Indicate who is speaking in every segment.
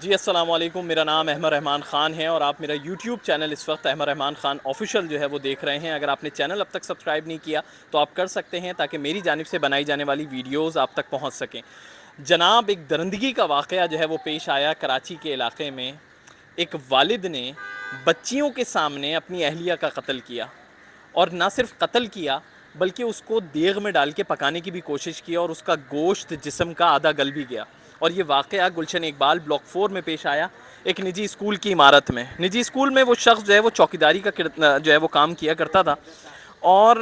Speaker 1: جی السلام علیکم، میرا نام احمد رحمان خان ہے اور آپ میرا یوٹیوب چینل اس وقت احمد رحمان خان آفیشیل جو ہے وہ دیکھ رہے ہیں۔ اگر آپ نے چینل اب تک سبسکرائب نہیں کیا تو آپ کر سکتے ہیں تاکہ میری جانب سے بنائی جانے والی ویڈیوز آپ تک پہنچ سکیں۔ جناب، ایک درندگی کا واقعہ جو ہے وہ پیش آیا کراچی کے علاقے میں۔ ایک والد نے بچیوں کے سامنے اپنی اہلیہ کا قتل کیا، اور نہ صرف قتل کیا بلکہ اس کو دیگ میں ڈال کے پکانے کی بھی کوشش کی، اور اس کا گوشت جسم کا آدھا گل بھی گیا۔ اور یہ واقعہ گلشن اقبال بلاک 4 میں پیش آیا، ایک نجی اسکول کی عمارت میں۔ نجی اسکول میں وہ شخص جو ہے وہ چوکیداری کا جو ہے وہ کام کیا کرتا تھا، اور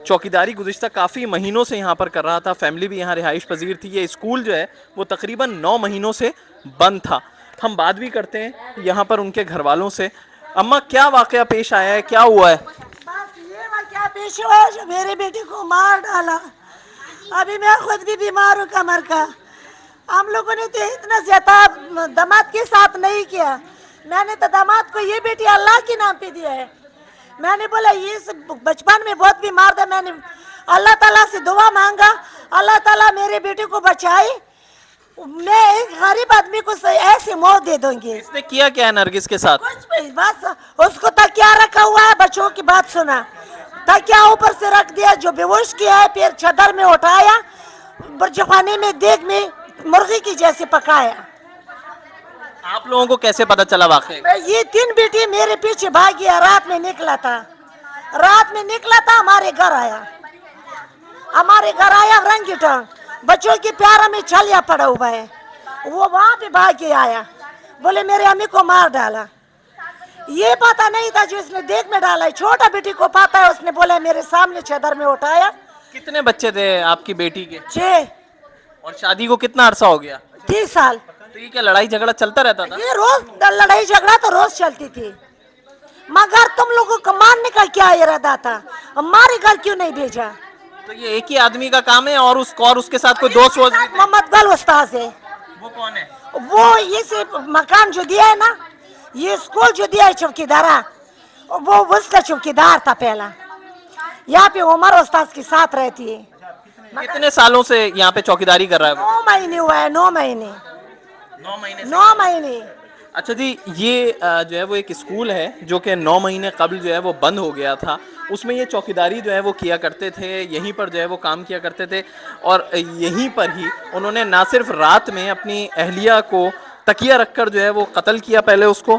Speaker 1: چوکیداری گزشتہ کافی مہینوں سے یہاں پر کر رہا تھا۔ فیملی بھی یہاں رہائش پذیر تھی۔ یہ اسکول جو ہے وہ تقریباً 9 مہینوں سے بند تھا۔ ہم بات بھی کرتے ہیں یہاں پر ان کے گھر والوں سے۔ اماں، کیا واقعہ پیش آیا ہے؟ کیا ہوا ہے؟
Speaker 2: بس یہ واقعہ پیش ہوا ہے جو میری بیٹی کو مار ڈالا۔ ابھی میں خود بھی بیمار ہوں کمر کا۔ ہم لوگوں نے تو اتنا زیادہ داماد کے ساتھ نہیں کیا۔ میں نے تو داماد کو یہ بیٹی اللہ کے نام پہ دیا ہے۔ میں نے بولا یہ بچپن میں بہت بیمار تھا، میں نے اللہ تعالیٰ سے دعا مانگا، اللہ تعالیٰ میرے بیٹے کو بچائے، میں ایک غریب آدمی کو ایسے موت دے دوں گی۔
Speaker 1: اس نے کیا کیا ہے نرگس کے ساتھ؟
Speaker 2: کچھ بھی، بس اس کو تکیا رکھا ہوا ہے، بچوں کی بات سنا، تکیا اوپر سے رکھ دیا، جو بے ہوش کیا ہے، پھر چادر میں اٹھایا، برجخانے میں دیگ میں مرغی کی جیسے پکایا۔
Speaker 1: آپ لوگوں کو کیسے پتا چلا واقعہ؟
Speaker 2: یہ 3 بیٹی میرے پیچھے بھاگ گیا، رات میں نکلا تھا، ہمارے گھر آیا، رنگی ٹانگ، بچوں کے پیاروں میں چھلیا پڑا ہوا ہے۔ وہ وہاں پہ بھاگ کے آیا، بولے میرے امی کو مار ڈالا۔ یہ پتا نہیں تھا جو اس نے دیگ میں ڈالا ہے، چھوٹا بیٹی کو پتا ہے، اس نے بولا میرے سامنے چادر میں اٹھایا۔
Speaker 1: کتنے بچے تھے آپ کی بیٹی کے؟
Speaker 2: 6۔
Speaker 1: اور شادی کو کتنا عرصہ ہو گیا؟
Speaker 2: 30 سال۔
Speaker 1: تو یہ کیا لڑائی جھگڑا چلتا رہتا تھا؟
Speaker 2: یہ روز لڑائی جھگڑا تو روز چلتی تھی، مگر تم لوگوں کو ماننے کا کیا ارادہ تھا؟ ہمارے گھر کیوں نہیں بھیجا؟
Speaker 1: تو یہ ایک ہی آدمی کا کام ہے اور اس کے ساتھ کوئی دوست ووست بھی تھے؟
Speaker 2: محمد گل استاذ ہے،
Speaker 1: وہ کون ہے؟
Speaker 2: وہ یہ مکان جو دیا ہے نا، یہ اسکول جو دیا ہے چوکیدارا، وہ اس کا چوکیدار تھا پہلا۔ یہاں پہ عمر استاذ کے ساتھ رہتی ہے۔
Speaker 1: کتنے سالوں سے یہاں پہ چوکیداری کر رہا ہے وہ؟
Speaker 2: 9 مہینے ہوا ہے، 9 مہینے،
Speaker 1: 9 مہینے سے
Speaker 2: 9 مہینے۔
Speaker 1: اچھا جی، یہ جو ہے وہ ایک اسکول ہے جو کہ 9 مہینے قبل جو ہے وہ بند ہو گیا تھا۔ اس میں یہ چوکیداری جو ہے وہ کیا کرتے تھے، یہیں پر جو ہے وہ کام کیا کرتے تھے، اور یہیں پر ہی انہوں نے نہ صرف رات میں اپنی اہلیہ کو تکیہ رکھ کر جو ہے وہ قتل کیا پہلے اس کو،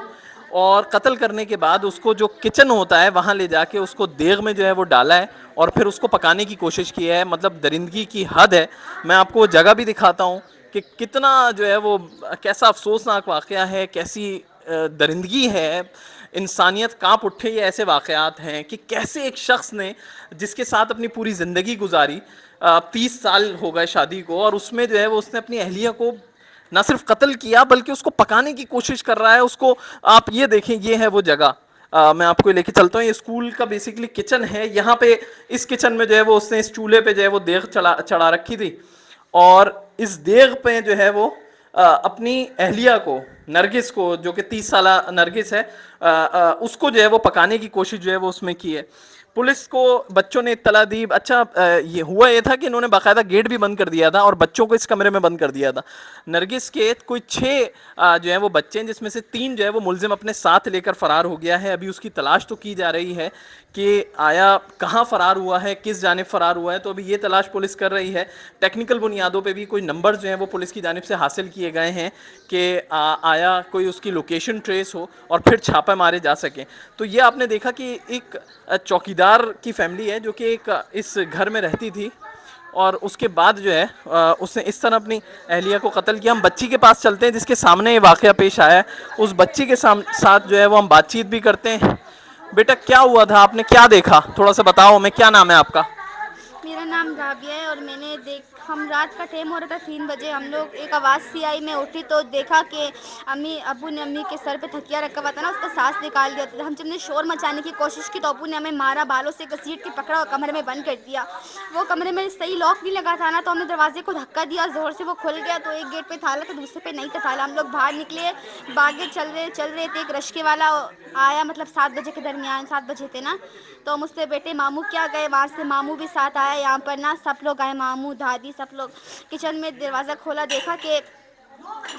Speaker 1: اور قتل کرنے کے بعد اس کو جو کچن ہوتا ہے وہاں لے جا کے اس کو دیگ میں جو ہے وہ ڈالا ہے، اور پھر اس کو پکانے کی کوشش کی ہے۔ مطلب درندگی کی حد ہے۔ میں آپ کو جگہ بھی دکھاتا ہوں کہ کتنا جو ہے وہ کیسا افسوسناک واقعہ ہے، کیسی درندگی ہے۔ انسانیت کانپ اٹھے۔ یہ ایسے واقعات ہیں کہ کیسے ایک شخص نے جس کے ساتھ اپنی پوری زندگی گزاری، 30 سال ہو گئے شادی کو، اور اس میں جو ہے وہ اس نے اپنی اہلیہ کو نہ صرف قتل کیا بلکہ اس کو پکانے کی کوشش کر رہا ہے۔ اس کو آپ یہ دیکھیں، یہ ہے وہ جگہ، میں آپ کو لے کے چلتا ہوں۔ یہ اسکول کا بیسیکلی کچن ہے۔ یہاں پہ اس کچن میں جو ہے وہ اس نے اس چولہے پہ جو ہے وہ دیگ چڑھا رکھی تھی، اور اس دیگ پہ جو ہے وہ اپنی اہلیہ کو، نرگس کو، جو کہ 30 سالہ نرگس ہے، اس کو جو ہے وہ پکانے کی کوشش جو ہے وہ اس میں کی ہے۔ پولیس کو بچوں نے اطلاع دی۔ اچھا، یہ ہوا یہ تھا کہ انہوں نے باقاعدہ گیٹ بھی بند کر دیا تھا اور بچوں کو اس کمرے میں بند کر دیا تھا۔ نرگس کے کوئی 6 جو ہیں وہ بچے ہیں، جس میں سے 3 جو ہے وہ ملزم اپنے ساتھ لے کر فرار ہو گیا ہے۔ ابھی اس کی تلاش تو کی جا رہی ہے کہ آیا کہاں فرار ہوا ہے، کس جانب فرار ہوا ہے، تو ابھی یہ تلاش پولیس کر رہی ہے۔ ٹیکنیکل بنیادوں پہ بھی کوئی نمبر جو ہیں وہ پولیس کی جانب سے حاصل کیے گئے ہیں کہ آیا کوئی اس کی لوکیشن ٹریس ہو اور پھر چھاپے مارے جا سکیں۔ تو یہ آپ نے دیکھا کہ ایک چوکیدار کی فیملی ہے جو کہ ایک اس گھر میں رہتی تھی، اور اس کے بعد جو ہے اس نے اس طرح اپنی اہلیہ کو قتل کیا۔ ہم بچی کے پاس چلتے ہیں جس کے سامنے یہ واقعہ پیش آیا ہے۔ اس بچی کے ساتھ جو ہے وہ ہم بات چیت بھی کرتے ہیں۔ بیٹا، کیا ہوا تھا؟ آپ نے کیا دیکھا؟ تھوڑا سا بتاؤ ہمیں۔ کیا نام ہے آپ کا؟
Speaker 3: میرا نام رابعہ ہے، اور میں نے ہم رات کا ٹائم ہو رہا تھا 3 بجے، ہم لوگ ایک آواز سی آئی، میں اٹھی تو دیکھا کہ ابو نے امی کے سر پہ تھکیا رکھا ہوا تھا نا، اس کا سانس نکال دیا تھا۔ ہم جب نے شور مچانے کی کوشش کی تو ابو نے ہمیں مارا، بالوں سے گھسیٹ کے پکڑا اور کمرے میں بند کر دیا۔ وہ کمرے میں صحیح لاک نہیں لگا تھا نا، تو ہم نے دروازے کو دھکا دیا، زور سے وہ کھل گیا، تو ایک گیٹ پہ تالا تھا، دوسرے پہ نہیں تھا تالا۔ ہم لوگ باہر نکلے، باغے چل رہے تھے، ایک رشکے والا آیا، مطلب 7 بجے کے درمیان، 7 بجے تھے نا، تو ہم اس سے بیٹے ماموں کیا گئے، وہاں سے ماموں بھی ساتھ آیا، یہاں پر نا سب لوگ آئے، ماموں دادی سب لوگ۔ کچن میں دروازہ کھولا، دیکھا کہ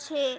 Speaker 3: 6।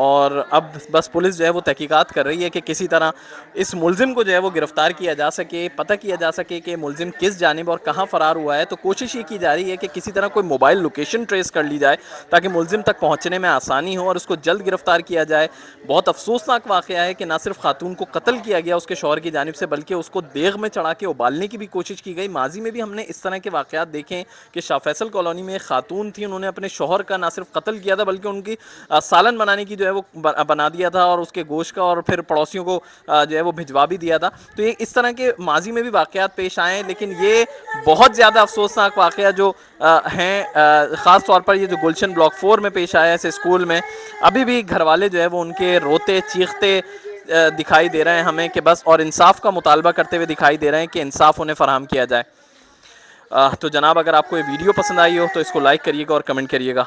Speaker 1: اور اب بس پولیس جو ہے وہ تحقیقات کر رہی ہے کہ کسی طرح اس ملزم کو جو ہے وہ گرفتار کیا جا سکے، پتہ کیا جا سکے کہ ملزم کس جانب اور کہاں فرار ہوا ہے. تو کوشش یہ کی جا رہی ہے کہ کسی طرح کوئی موبائل لوکیشن ٹریس کر لی جائے تاکہ ملزم تک پہنچنے میں آسانی ہو اور اس کو جلد گرفتار کیا جائے. بہت افسوسناک واقعہ ہے کہ نہ صرف خاتون کو قتل کیا گیا اس کے شوہر کی جانب سے، بلکہ اس کو دیگ میں چڑھا کے ابالنے کی بھی کوشش کی گئی. ماضی میں بھی ہم نے اس طرح کے واقعات دیکھیں کہ شاہ فیصل کالونی میں ایک خاتون تھی، انہوں نے اپنے شوہر کا نہ صرف قتل کیا تھا بلکہ ان کی سالن بنانے کی جو ہے وہ بنا دیا تھا اور اس کے گوشت کا، اور پھر پڑوسیوں کو جو ہے وہ بھجوا بھی دیا تھا. تو یہ اس طرح کے ماضی میں بھی واقعات پیش آئے ہیں، لیکن یہ بہت زیادہ افسوسناک واقعہ جو ہیں خاص طور پر یہ جو گلشن بلاک 4 میں پیش آیا ہے اس اسکول میں، ابھی بھی گھر والے جو ہے وہ ان کے روتے چیختے دکھائی دے رہے ہیں ہمیں کہ بس، اور انصاف کا مطالبہ کرتے ہوئے دکھائی دے رہے ہیں کہ انصاف انہیں فراہم کیا جائے. تو جناب اگر آپ کو یہ ویڈیو پسند آئی ہو تو اس کو لائک کریے گا اور کمنٹ کریے گا.